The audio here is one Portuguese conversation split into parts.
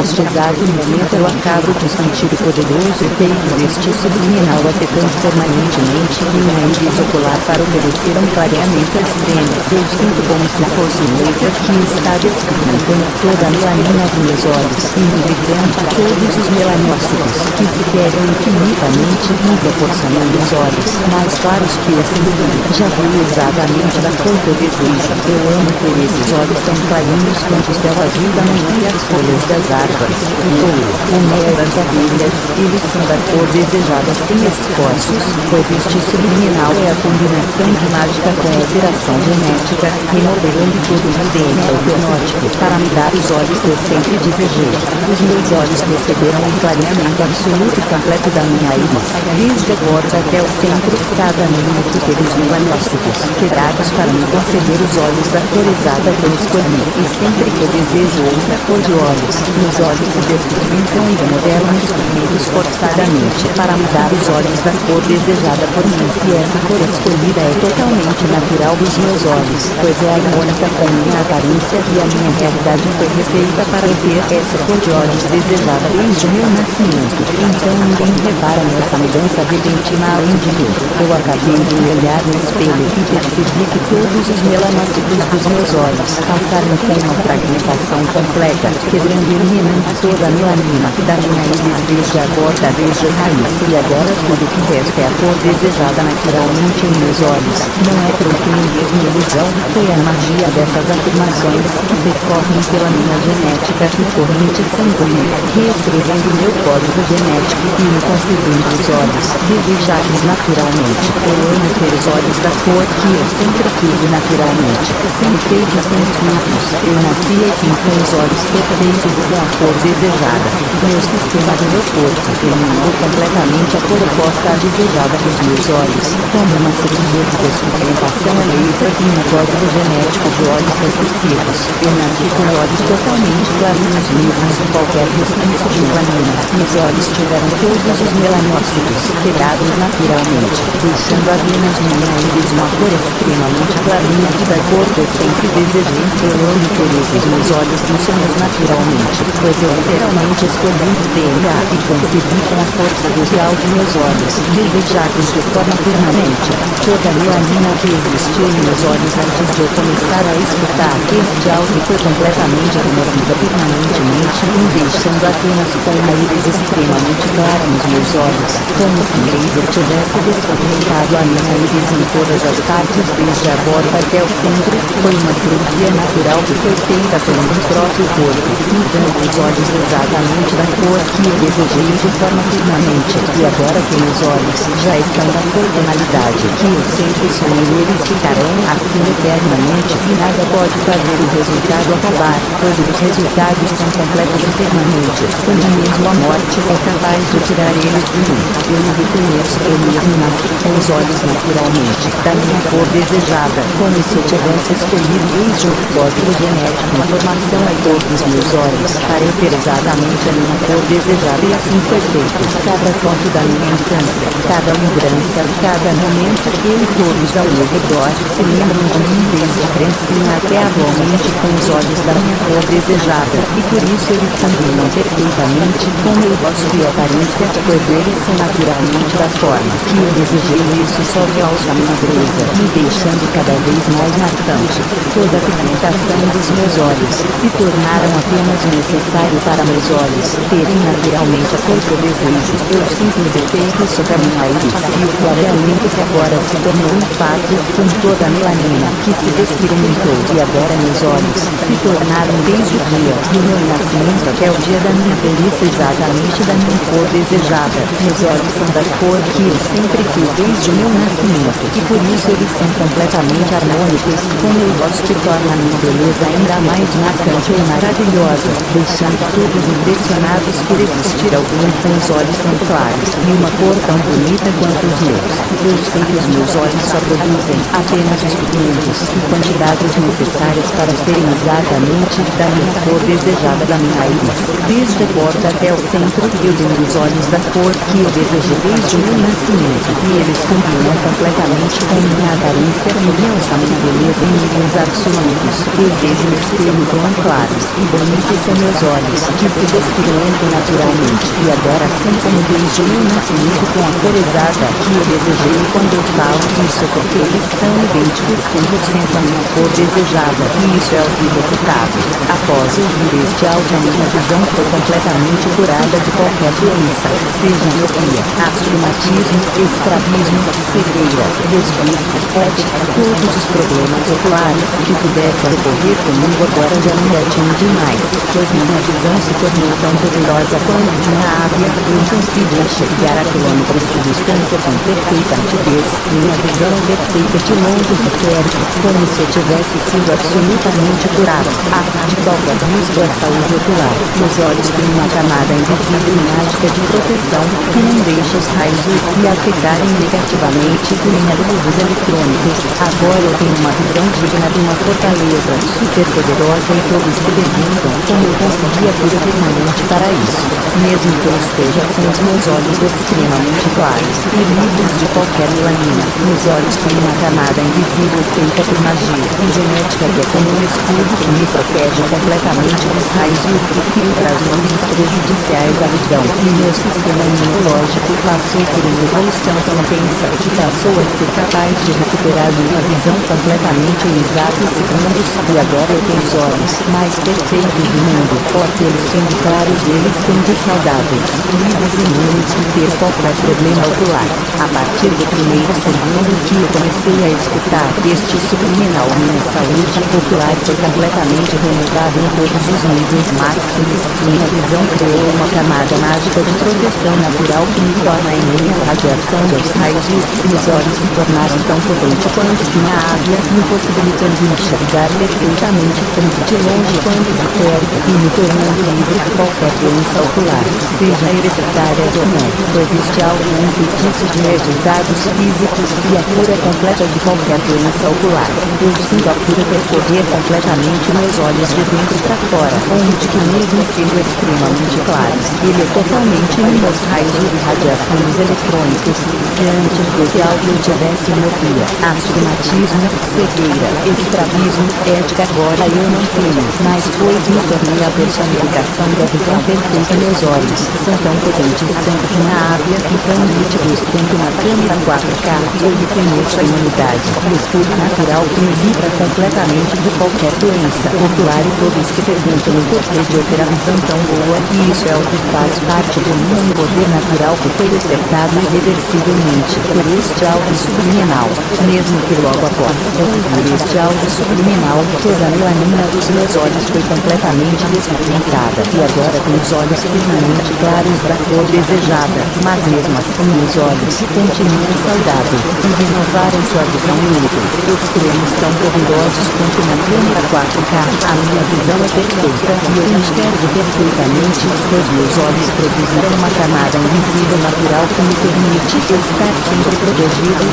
neste exato momento eu acabo de sentir o poderoso efeito deste subliminal afetando permanentemente minha íris ocular para oferecer um clareamento extremo. Eu sinto como se fosse um laser que está descarregando toda a melanina dos meus olhos e irrigando todos os melanócitos que se pegam infinitamente proporcionando os olhos mais claros que esse brilho. Já viu exatamente da cor que eu desejo. Eu amo ter esses olhos tão clarinhos quanto o céu azul da manhã e as folhas das árvores. O mel das abelhas, eles são da cor desejada sem esforços, pois este subliminal é a combinação de mágica com alteração genética, remodelando todo o DNA fenótipo para me dar os olhos que eu sempre desejei. Os meus olhos receberam um clareamento absoluto e completo da minha íris, desde a borda até o centro, cada milímetro pelos melanócitos quebrados para me conceder os olhos da cor exata que eu escolhi. E sempre que eu desejo outra cor de olhos, meus olhos se desdobram e remodelam escolhidos forçadamente para me dar os olhos da cor desejada por mim. E essa cor escolhida é totalmente natural dos meus olhos, pois é harmônica com minha aparência e a minha realidade foi refeita para eu ter essa cor de olhos desejada desde o meu nascimento. Então ninguém repara nessa mudança repentina além de mim. Eu acabei de me olhar no espelho e percebi que todos os melanócitos dos meus olhos passaram com uma fragmentação completa, quebrando e eliminando toda a melanina da minha íris desde a borda desde a raiz. E agora tudo que resta é a cor desejada naturalmente em meus olhos. Não é truque nem mesmo ilusão, foi a magia dessas afirmações que percorrem pela minha genética e corrente sanguínea, reescrevendo meu código genético e me concedendo os olhos desejados naturalmente. Eu amo ter os olhos da cor que eu sempre quis naturalmente, sem efeitos sem filtros. Eu nasci assim com os olhos perfeitos e com a cor desejada. Meu sistema do meu corpo eliminou completamente a cor oposta à desejada dos meus olhos. Como uma cirurgia de despigmentação a laser e um código genético de olhos recessivos. Eu nasci com olhos totalmente clarinhos livres de qualquer resquício de melanina. Meus olhos tiveram todos os melanócitos quebrados naturalmente, deixando apenas minha íris uma cor extremamente clarinha e da cor que eu sempre desejei. Eu amo ter esses meus olhos funcionando naturalmente, pois eu literalmente escolhi o DNA e concebi com a força do real de meus olhos, desejados de forma permanente. Toda a melanina que existiu em meus olhos antes de eu começar a escutar este áudio foi completamente removida permanentemente, me deixando apenas com uma íris extremamente clara nos meus olhos, como se um laser tivesse desfragmentado a minha íris em todas as partes desde a borda até o centro. Foi uma cirurgia natural que foi feita pelo meu próprio corpo, me dando os olhos exatamente da cor que eu desejei de forma permanente. E agora que meus olhos já estão da cor tonalidade que eu sempre sonhei, eles ficarão assim eternamente e nada pode fazer o resultado acabar, pois os resultados são completos e permanentes, quando mesmo a morte é capaz de tirar eles de mim. Eu me reconheço, eu mesmo nasci com os olhos naturalmente da minha cor desejada, como se eu tivesse escolhido desde o código genético a formação a cor dos meus olhos para eu ter exatamente a minha cor desejada, e assim foi feito. Cada foto da minha infância, cada lembrança, cada momento, eu e todos ao meu redor se lembram de mim desde criancinha até atualmente com os olhos da minha cor desejada, e por isso eles combinam perfeitamente com meu rosto e aparência, pois eles são naturalmente da forma que eu desejei. Isso só realça a minha beleza, me deixando cada vez mais marcante. Toda a pigmentação dos meus olhos se tornaram apenas o necessário para meus olhos terem naturalmente a cor que eu desejo. Eu sinto os efeitos sobre a minha íris e o clareamento que agora se tornou um fato, com toda a melanina que se despigmentou. E agora meus olhos se tornaram desde o dia do meu nascimento até o dia da minha velhice exatamente da minha cor desejada. Meus olhos são da cor que eu sempre quis desde o meu nascimento, e por isso eles são completamente harmônicos, com meu rosto torna a minha beleza ainda mais marcante e maravilhosa, deixando todos impressionados por existir alguém com os olhos tão claros e uma cor tão bonita quanto os meus. Eu sei que os meus olhos só produzem apenas os pigmentos e quantidades necessárias para serem exatamente da minha cor desejada da minha íris. Desde a borda até o centro, eu tenho os olhos da cor que eu desejei desde o meu nascimento, e eles combinam completamente com minha aparência e realçam minha beleza em níveis absolutos. Eu vejo no espelho tão claros e bonitos são meus olhos, que se desfilam naturalmente, e agora assim como desde o meu nascimento com a cor exata, que eu desejei quando eu falo isso porque eles são idênticos 100% à minha cor desejada, e isso é o irrefutável. Após ouvir este áudio a minha visão foi completamente curada de qualquer doença, seja miopia, astigmatismo, estrabismo, cegueira, desvio, ótica, todos os problemas oculares que pudessem ocorrer comigo agora já não me atingem mais, pois minha visão se tornou tão poderosa quanto de uma águia, eu consigo enxergar a quilômetros de distância com perfeita nitidez, minha visão é perfeita de longe e de perto, como se eu tivesse sido absolutamente curado, de qualquer risco à saúde ocular. Meus olhos têm uma camada invisível e mágica de proteção, que não deixa os raios UV afetarem negativamente minha luz eletrônicos. Agora eu tenho uma visão digna de uma fortaleza super poderosa e todos se perguntam como eu consegui a cura permanente para isso. Mesmo que eu esteja com os meus olhos extremamente claros e livres de qualquer melanina, meus olhos têm uma camada invisível feita por magia e genética que é como um escudo que me protege completamente dos raios UV e filtra as luzes prejudiciais à visão. E meu sistema imunológico passou por uma evolução tão intensa que passou a ser capaz de recuperar minha visão completamente em exatos segundos, e agora eu tenho os olhos mais perfeitos do mundo, aqueles claros eles têm saudáveis, livres e imunes de ter qualquer problema ocular. A partir do primeiro segundo que eu comecei a escutar este subliminal, minha saúde ocular foi completamente renovada em todos os níveis máximos. Minha visão criou uma camada mágica de proteção natural que me torna imune à radiação dos raios UV. Meus olhos se tornaram tão potentes quanto de uma águia, me possibilitando enxergar perfeitamente tanto de longe quanto de perto, e me tornando livre de qualquer doença ocular, seja hereditária ou não, pois este álbum é um feitiço de resultados físicos e a cura completa de qualquer doença ocular. Eu sinto a cura percorrer completamente meus olhos de dentro para fora, onde que mesmo sendo extremamente claros, ele é totalmente imune aos raios UV e radiações eletrônicos. Se antes desse álbum eu tivesse miopia, astigmatismo, cegueira, estrabismo, ética, agora eu não tenho, mas pois me tornei a personificação da visão perfeita. Meus olhos são tão potentes quanto uma águia e tão nítidos quanto uma câmera 4K. Eu reconheço a imunidade, o escudo natural que me livra completamente de qualquer doença ocular, e todos se perguntam o porquê de eu ter a visão tão boa, e isso é o que faz parte do meu poder natural que foi despertado irreversivelmente por este áudio subliminal. Mesmo que logo após eu ouvir este áudio subliminal, toda a melanina dos meus olhos foi completamente despigmentada, e agora tenho os olhos firmemente claros da cor desejada, mas mesmo assim meus olhos continuam saudáveis e renovaram sua visão única. Os cremes tão poderosos quanto uma câmera 4K, a minha visão é perfeita e eu enxergo perfeitamente, pois meus olhos produziram uma camada invisível natural que me permite estar sempre protegido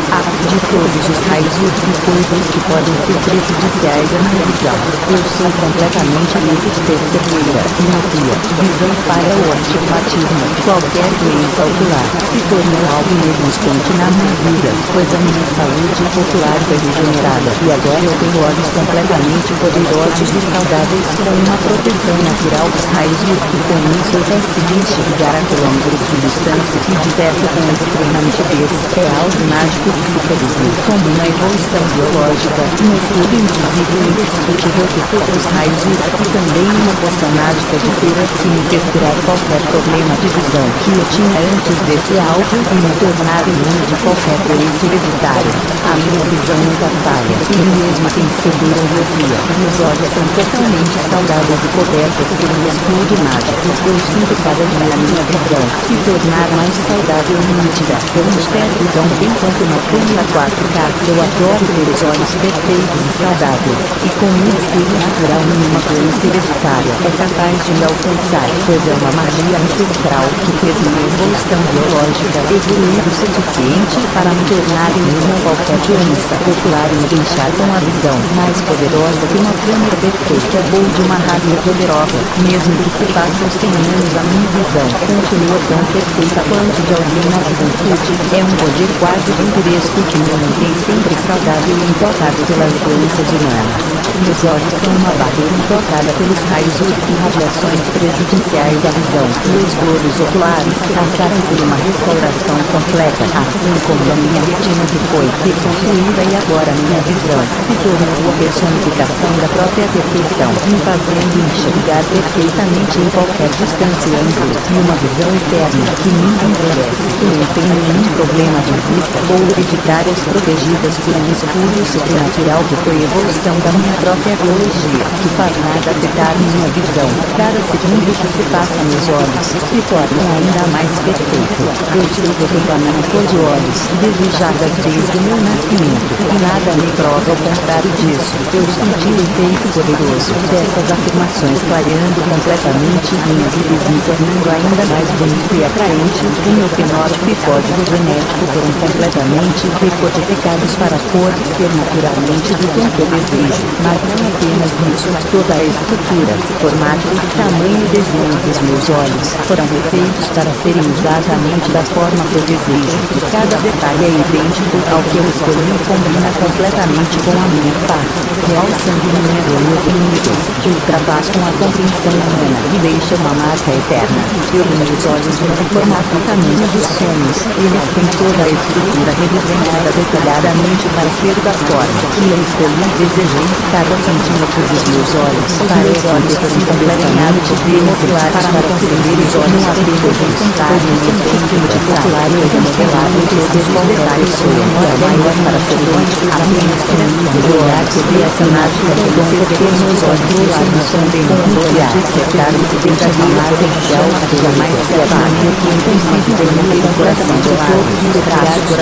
de todos os raios UV e coisas que podem ser prejudiciais à minha visão. Eu sou completamente livre de ter cegueira, miopia, visão falha ou astigmatismo. Qualquer doença ocular se tornou algo inexistente na minha vida, pois a minha saúde ocular foi regenerada, e agora eu tenho olhos completamente poderosos e saudáveis com uma proteção natural dos raios UV, e com isso eu consigo enxergar a quilômetros de distância e de perto com extrema nitidez. É algo mágico que se produziu como uma evolução biológica, um escudo invisível e indestrutível que filtra os raios UV, e também uma poção mágica de cura que me fez curar qualquer problema de visão que eu tinha antes desse álbum e me tornar imune de qualquer doença hereditária. A minha visão nunca falha, e mesmo sem cegueira ou miopia, meus olhos são totalmente saudáveis e cobertos por um escudo mágico. Eu sinto cada dia a minha visão se tornar mais saudável e nítida. Eu enxergo tão bem quanto uma câmera 4K. Eu adoro ter os olhos perfeitos e saudáveis, e com um escudo natural nenhuma doença hereditária é capaz de me alcançar, pois é uma magia ancestral que fez minha evolução biológica evoluir o suficiente para me tornar imune a qualquer doença ocular e me deixar com a visão mais poderosa que uma câmera perfeita ou de uma rádio poderosa. Mesmo que se passem 100 anos, a minha visão continua tão perfeita quanto de alguém na juventude. É um poder quase vampírico que me mantém sempre saudável e intocado pelas doenças humanas. Meus olhos são uma barreira intocada pelos raios UV e radiações prejudiciais à visão. Meus globos oculares passaram por uma restauração completa, assim como a minha retina que foi reconstruída e agora minha visão se tornou a personificação da própria perfeição, me fazendo enxergar perfeitamente em qualquer distância e ângulo, e uma visão eterna que nunca envelhece. Eu não tenho nenhum problema de vista ou hereditárias protegidas por um escudo supernatural que foi evolução da minha própria biologia, que faz nada afetar minha visão. Cada segundo que se passa meus olhos se torna ainda mais perfeito. Eu sei que eu tenho uma cor de olhos desejadas desde o meu nascimento, e nada me prova o contrário disso. Eu senti o efeito poderoso dessas afirmações clareando completamente minhas íris, me tornando ainda mais bonito e atraente. O meu fenótipo e código genético foram completamente decodificados para a cor ser naturalmente do tom que eu desejo, mas não apenas isso, toda a estrutura, formato, tamanho e desenho dos meus olhos foram refeitos para serem exatamente da forma que eu desejo. Cada detalhe é idêntico ao que eu escolhi e combina completamente com a minha face, realçando minha beleza em níveis que ultrapassam a compreensão humana e deixam uma marca eterna. Eu vi meus olhos no formato e tamanho dos sonhos, e eles têm toda a estrutura redesenhada detalhadamente para ser da forma que eu escolhi e desejei. Cada centímetro dos meus olhos, os meus olhos foram completamente remodelados para receber os olhos apenas encontrarem um centímetro ocular e remodelado que esses detalhes foram maior para ser antes apenas para olhar sobre essa mágica de receber meus olhos oculares também com olhar despertados e verdadeiro potencial que jamais se apaga, que inclusive tem o coração de todos os corações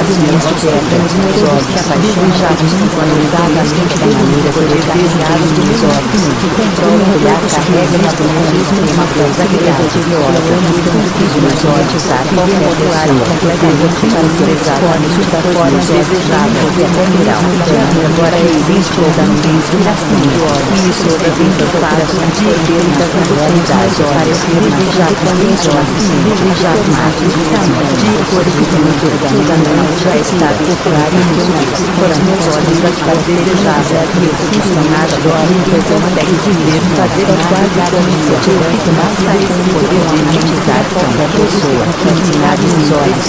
de pedra nos meus olhos se apaixonados sincronizadamente da maneira que eu desejo dos meus olhos, que controla o olhar carrega na profundo uma coisa grandiosa, e consigo meus olhos usar qualquer modelar completamente para ser exatamente da forma desejável e natural. Agora existe toda a minha inspiração de olhos, e todas essas parações perfeitas na realidade para eu desejar também olhos, desejar mais de tamanho, de cor e pintura organicamente já está popular e isso foram meus olhos a estar desejável e execução nada do que consegue dizer fazer quase como se eu tivesse mais com o poder de hipnotizar qualquer pessoa, ensinar os olhos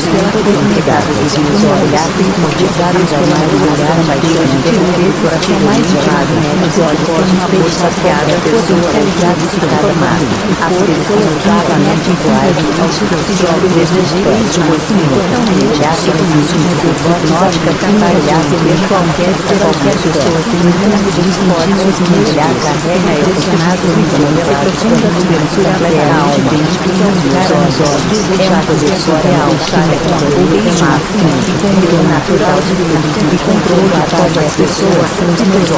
pela oportunidade de nos olhar e hipnotizar os olhos olhar apaixonante ter o coração mais gelado, os olhos são uma força criada potencializada e transformada. As pessoas vagamente iguais aos superficiais desejos de conhecimento totalmente absolutíssimos e hipnótica trabalhar ser qualquer pessoa sem nenhuma de esforços e olhar carrega emocionado e pela profunda abertura da alma, identificação dos olhos, desejar poder real, o bem máximo e com o natural de seduzir e controlar as pessoas se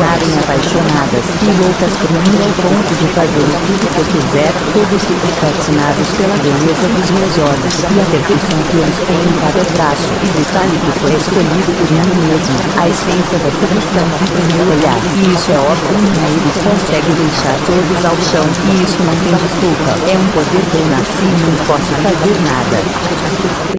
tornarem apaixonadas e loucas por mim ao ponto de fazer tudo o que eu quiser. Todos ficam fascinados pela beleza dos meus olhos e a perfeição que eles têm em cada traço e detalhe que foi escolhido por mim mesmo. A essência da sedução fica no meu olhar, e isso é óbvio, eles conseguem deixar todos ao chão, e isso não tem desculpa. É um poder que eu nasci e não posso fazer nada.